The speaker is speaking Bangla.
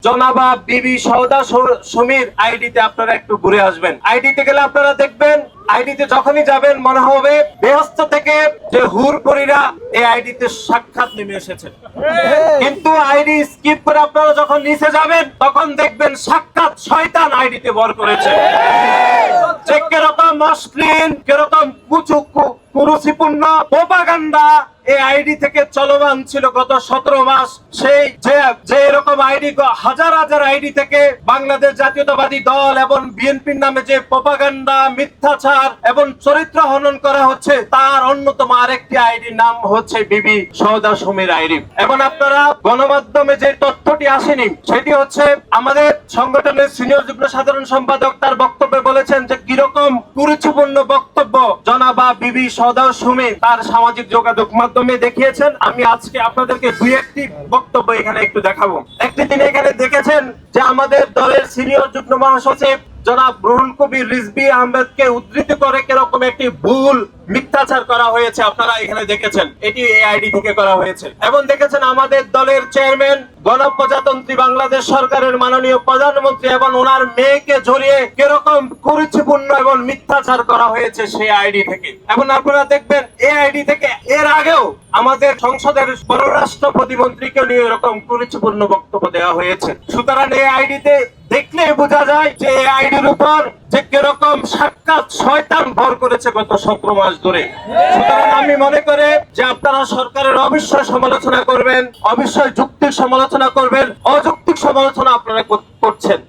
জনাবা বিবি সওদা সুমির আইডিতে আপনারা একটু ঘুরে আসবেন। আইডিতে গেলে আপনারা দেখবেন, আইডিতে যখনই যাবেন মনে হবে বেহস্ত থেকে যে হুরপরীরা এই আইডিতে সাক্ষাৎ নেমে এসেছে। কিন্তু আইডি স্কিপ করে আপনারা যখন নিচে যাবেন তখন দেখবেন সাক্ষাৎ শয়তান আইডিতে ভর করেছে। যে কিরকম অশ্লীল, কিরকম কুরুচিপূর্ণ প্রোপাগান্ডা এই আইডি থেকে চলমান ছিল গত 17 মাস। সেই যে এরকম আইডি হাজার হাজার আইডি থেকে বাংলাদেশ জাতীয়তাবাদী দল এবং বিএনপির নামে যে প্রোপাগান্ডা, মিথ্যাচার এবং চরিত্র হনন করা হচ্ছে, তার অন্যতম আরেকটি আইডির নাম হচ্ছে বিবি সওদা সুমির আইডি। এবং আপনারা গণমাধ্যমে যে তথ্যটি আসেনি সেটি হচ্ছে আমাদের সংগঠনের সিনিয়র যুগ্ম সাধারণ সম্পাদক তার বক্তব্যে বলেছেন যে কিরকম কুরুচিপূর্ণ বক্তব্য জনাবা বিবি সওদা সুমি তার সামাজিক যোগাযোগ মাধ্যমে দেখিয়েছেন। আমি আজকে আপনাদেরকে দুই একটি বক্তব্য এখানে একটু দেখাবো। একটি দিন এখানে দেখেছেন যে আমাদের দলের সিনিয়র যুগ্ম মহাসচিব জনাব রুহুল কবির রিজভী আহমেদকে উদ্ধৃত করে কিরকম একটি ভুল মিথ্যাচার করা হয়েছে আপনারা এখানে দেখেছেন। এটি এই আইডি থেকে করা হয়েছে। এবং দেখেছেন আমাদের দলের চেয়ারম্যান গণপ্রজাতন্ত্রী বাংলাদেশ সরকারের মাননীয় প্রধানমন্ত্রী এবং ওনার মেয়েকে জড়িয়ে কিরকম কুরুচিপূর্ণ এবং মিথ্যাচার করা হয়েছে সেই আইডি থেকে। এবং আপনারা দেখবেন এই আইডি থেকে এর আগেও আমাদের সংসদের পররাষ্ট্র প্রতিমন্ত্রীকে নিয়ে এরকম কুরুচিপূর্ণ বক্তব্য দেওয়া হয়েছে। সুতরাং এই আইডিতে দেখলে বোঝা যায় যে এই আইডির উপর যে কিরকম সাক্ষাৎ শয়তান ভর করেছে গত 17 মাস ধরে। সুতরাং আমি মনে করে যে আপনারা সরকারের অবশ্যই সমালোচনা করবেন, অবশ্যই যুক্তির সমালোচনা করবেন, অযৌক্তিক সমালোচনা আপনারা করছেন।